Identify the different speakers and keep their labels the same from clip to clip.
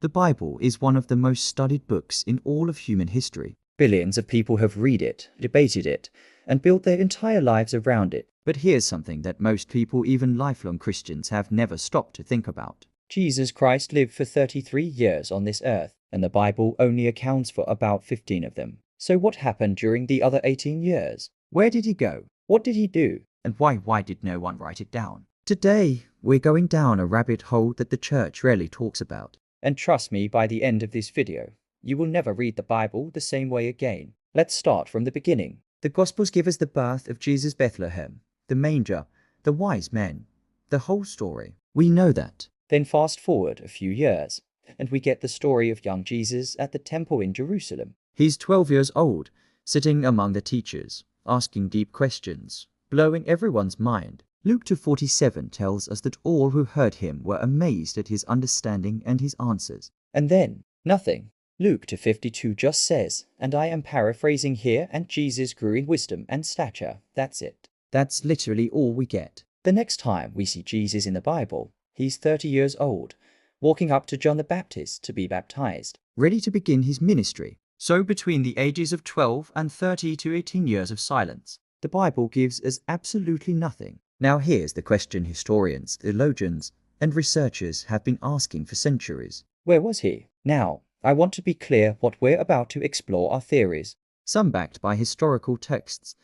Speaker 1: The Bible is one of the most studied books in all of human history. Billions of people have read it, debated it, and built their entire lives around it. But here's something that most people, even lifelong Christians, have never stopped to think about. Jesus Christ lived for 33 years on this earth, and the Bible only accounts for about 15 of them. So what happened during the other 18 years? Where did he go? What did he do? And why did no one write it down? Today, we're going down a rabbit hole that the church rarely talks about. And trust me, by the end of this video, you will never read the Bible the same way again. Let's start from the beginning. The Gospels give us the birth of Jesus' Bethlehem, the manger, the wise men, the whole story. We know that. Then fast forward a few years, and we get the story of young Jesus at the temple in Jerusalem. He's 12 years old, sitting among the teachers, asking deep questions, blowing everyone's mind. Luke 2:47 tells us that all who heard him were amazed at his understanding and his answers. And then, nothing. Luke 2:52 just says, and I am paraphrasing here, and Jesus grew in wisdom and stature. That's it. That's literally all we get. The next time we see Jesus in the Bible, he's 30 years old, walking up to John the Baptist to be baptized, ready to begin his ministry. So between the ages of 12 and 30 to 18 years of silence, the Bible gives us absolutely nothing. Now here's the question historians, theologians, and researchers have been asking for centuries. Where was he? Now, I want to be clear what we're about to explore are theories, some backed by historical texts,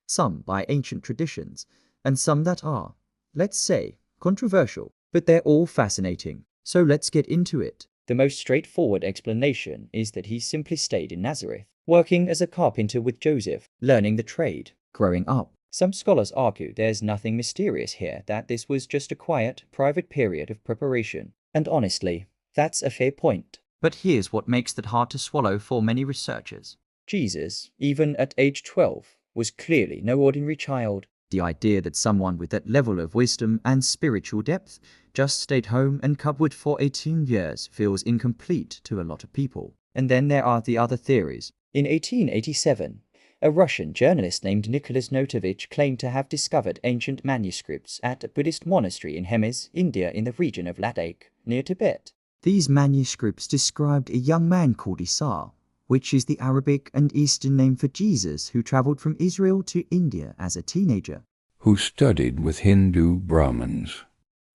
Speaker 1: some by ancient traditions, and some that are, let's say, controversial, but they're all fascinating. So let's get into it. The most straightforward explanation is that he simply stayed in Nazareth, working as a carpenter with Joseph, learning the trade, growing up. Some scholars argue there's nothing mysterious here, that this was just a quiet, private period of preparation. And honestly, that's a fair point. But here's what makes that hard to swallow for many researchers. Jesus, even at age 12, was clearly no ordinary child. The idea that someone with that level of wisdom and spiritual depth just stayed home and cupboard for 18 years feels incomplete to a lot of people. And then there are the other theories. In 1887, a Russian journalist named Nicholas Notovich claimed to have discovered ancient manuscripts at a Buddhist monastery in Hemis, India, in the region of Ladakh, near Tibet. These manuscripts described a young man called Isa, which is the Arabic and Eastern name for Jesus, who traveled from Israel to India as a teenager,
Speaker 2: who studied with Hindu Brahmins,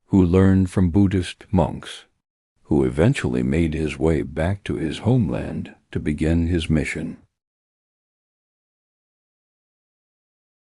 Speaker 2: who learned from Buddhist monks, who eventually made his way back to his homeland to begin his mission.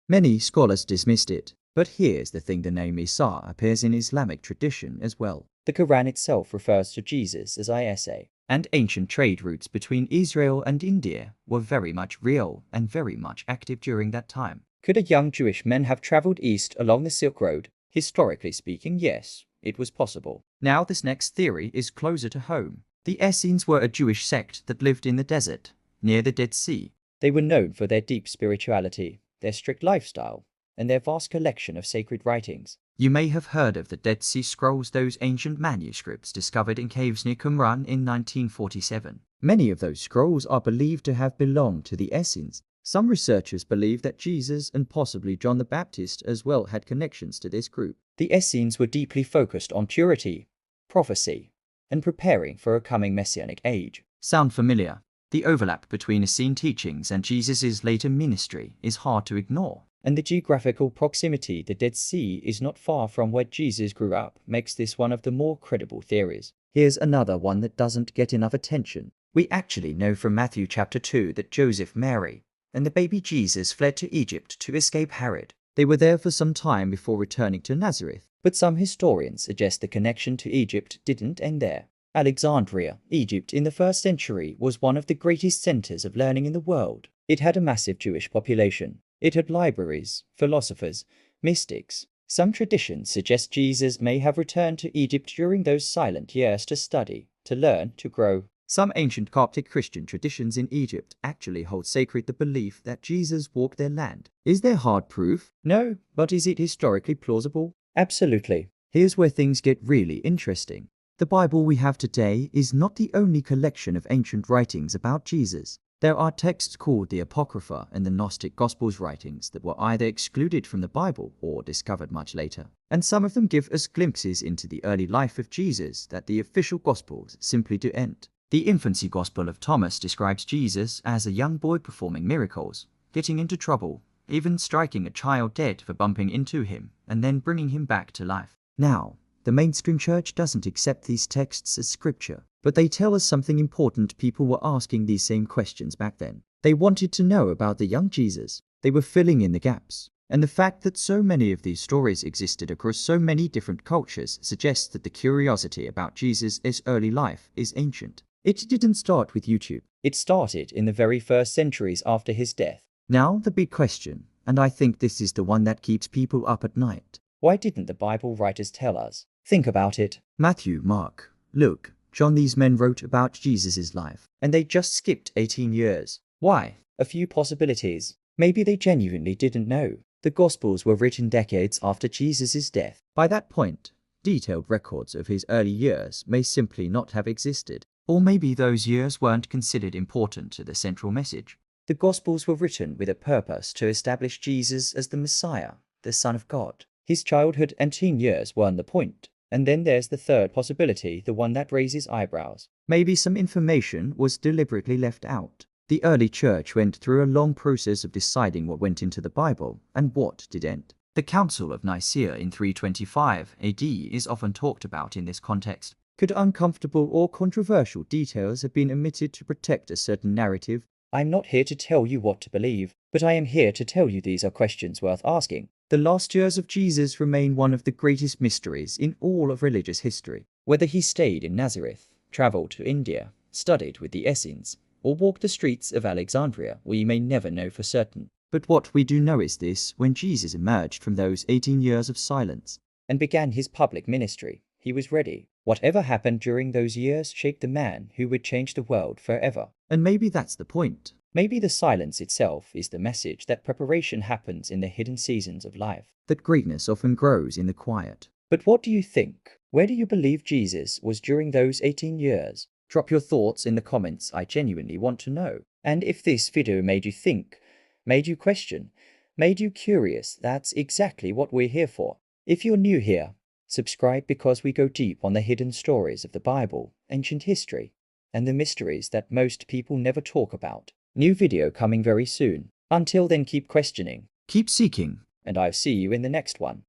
Speaker 1: Many scholars dismissed it, but here's the thing: the name Isa appears in Islamic tradition as well. The Quran itself refers to Jesus as Isa, and ancient trade routes between Israel and India were very much real and very much active during that time. Could a young Jewish man have traveled east along the Silk Road? Historically speaking, yes, it was possible. Now this next theory is closer to home. The Essenes were a Jewish sect that lived in the desert, near the Dead Sea. They were known for their deep spirituality, their strict lifestyle, and their vast collection of sacred writings. You may have heard of the Dead Sea Scrolls, those ancient manuscripts discovered in caves near Qumran in 1947. Many of those scrolls are believed to have belonged to the Essenes. Some researchers believe that Jesus and possibly John the Baptist as well had connections to this group. The Essenes were deeply focused on purity, prophecy, and preparing for a coming messianic age. Sound familiar? The overlap between Essene teachings and Jesus' later ministry is hard to ignore. And the geographical proximity, the Dead Sea, is not far from where Jesus grew up, makes this one of the more credible theories. Here's another one that doesn't get enough attention. We actually know from Matthew chapter 2 that Joseph, Mary, and the baby Jesus fled to Egypt to escape Herod. They were there for some time before returning to Nazareth, but some historians suggest the connection to Egypt didn't end there. Alexandria, Egypt in the 1st century was one of the greatest centers of learning in the world. It had a massive Jewish population. It had libraries, philosophers, mystics. Some traditions suggest Jesus may have returned to Egypt during those silent years to study, to learn, to grow. Some ancient Coptic Christian traditions in Egypt actually hold sacred the belief that Jesus walked their land. Is there hard proof? No, but is it historically plausible? Absolutely. Here's where things get really interesting. The Bible we have today is not the only collection of ancient writings about Jesus. There are texts called the Apocrypha and the Gnostic Gospels writings that were either excluded from the Bible or discovered much later. And some of them give us glimpses into the early life of Jesus that the official Gospels simply don't. The infancy Gospel of Thomas describes Jesus as a young boy performing miracles, getting into trouble, even striking a child dead for bumping into him, and then bringing him back to life. Now, the mainstream church doesn't accept these texts as scripture, but they tell us something important. People were asking these same questions back then. They wanted to know about the young Jesus. They were filling in the gaps. And the fact that so many of these stories existed across so many different cultures suggests that the curiosity about Jesus' early life is ancient. It didn't start with YouTube. It started in the very first centuries after his death. Now the big question, and I think this is the one that keeps people up at night. Why didn't the Bible writers tell us? Think about it. Matthew, Mark, Luke, John, these men wrote about Jesus' life, and they just skipped 18 years. Why? A few possibilities. Maybe they genuinely didn't know. The Gospels were written decades after Jesus' death. By that point, detailed records of his early years may simply not have existed. Or maybe those years weren't considered important to the central message. The Gospels were written with a purpose to establish Jesus as the Messiah, the Son of God. His childhood and teen years weren't the point. And then there's the third possibility, the one that raises eyebrows. Maybe some information was deliberately left out. The early church went through a long process of deciding what went into the Bible and what didn't. The Council of Nicaea in 325 AD is often talked about in this context. Could uncomfortable or controversial details have been omitted to protect a certain narrative? I'm not here to tell you what to believe, but I am here to tell you these are questions worth asking. The last years of Jesus remain one of the greatest mysteries in all of religious history. Whether he stayed in Nazareth, traveled to India, studied with the Essenes, or walked the streets of Alexandria, we may never know for certain. But what we do know is this: when Jesus emerged from those 18 years of silence and began his public ministry, he was ready. Whatever happened during those years shaped the man who would change the world forever. And maybe that's the point. Maybe the silence itself is the message that preparation happens in the hidden seasons of life, that greatness often grows in the quiet. But what do you think? Where do you believe Jesus was during those 18 years? Drop your thoughts in the comments. I genuinely want to know. And if this video made you think, made you question, made you curious, that's exactly what we're here for. If you're new here, subscribe, because we go deep on the hidden stories of the Bible, ancient history, and the mysteries that most people never talk about. New video coming very soon. Until then, keep questioning, keep seeking, and I'll see you in the next one.